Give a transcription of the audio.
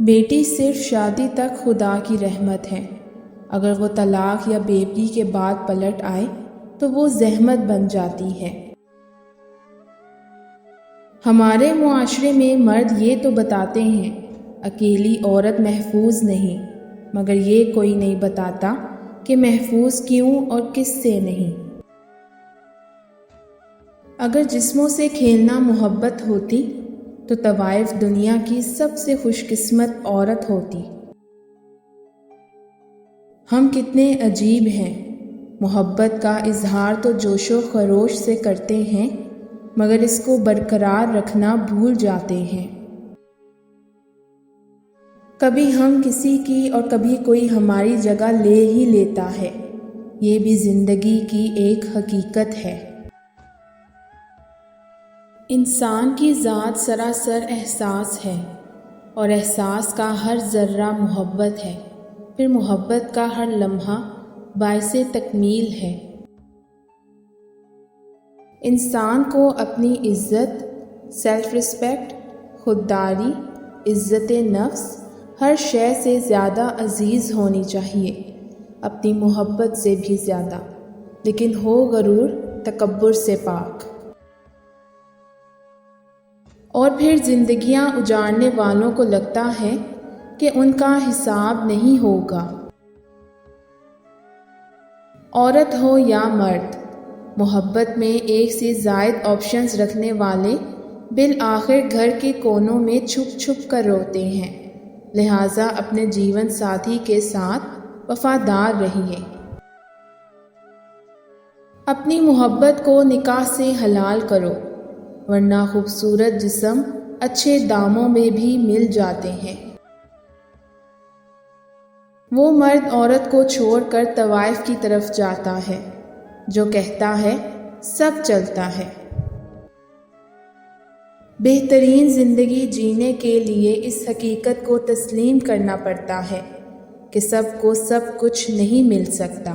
بیٹی صرف شادی تک خدا کی رحمت ہے، اگر وہ طلاق یا بیوی کے بعد پلٹ آئے تو وہ زحمت بن جاتی ہے۔ ہمارے معاشرے میں مرد یہ تو بتاتے ہیں اکیلی عورت محفوظ نہیں، مگر یہ کوئی نہیں بتاتا کہ محفوظ کیوں اور کس سے نہیں۔ اگر جسموں سے کھیلنا محبت ہوتی تو طوائف دنیا کی سب سے خوش قسمت عورت ہوتی۔ ہم کتنے عجیب ہیں، محبت کا اظہار تو جوش و خروش سے کرتے ہیں، مگر اس کو برقرار رکھنا بھول جاتے ہیں۔ کبھی ہم کسی کی اور کبھی کوئی ہماری جگہ لے ہی لیتا ہے، یہ بھی زندگی کی ایک حقیقت ہے۔ انسان کی ذات سراسر احساس ہے، اور احساس کا ہر ذرہ محبت ہے، پھر محبت کا ہر لمحہ باعث تکمیل ہے۔ انسان کو اپنی عزت، سیلف ریسپیکٹ، خودداری، عزت نفس ہر شے سے زیادہ عزیز ہونی چاہیے، اپنی محبت سے بھی زیادہ، لیکن ہو غرور تکبر سے پاک۔ اور پھر زندگیاں اجارنے والوں کو لگتا ہے کہ ان کا حساب نہیں ہوگا۔ عورت ہو یا مرد، محبت میں ایک سے زائد آپشنز رکھنے والے بالآخر گھر کے کونوں میں چھپ چھپ کر روتے ہیں، لہٰذا اپنے جیون ساتھی کے ساتھ وفادار رہیے۔ اپنی محبت کو نکاح سے حلال کرو، ورنہ خوبصورت جسم اچھے داموں میں بھی مل جاتے ہیں۔ وہ مرد عورت کو چھوڑ کر طوائف کی طرف جاتا ہے جو کہتا ہے سب چلتا ہے۔ بہترین زندگی جینے کے لیے اس حقیقت کو تسلیم کرنا پڑتا ہے کہ سب کو سب کچھ نہیں مل سکتا۔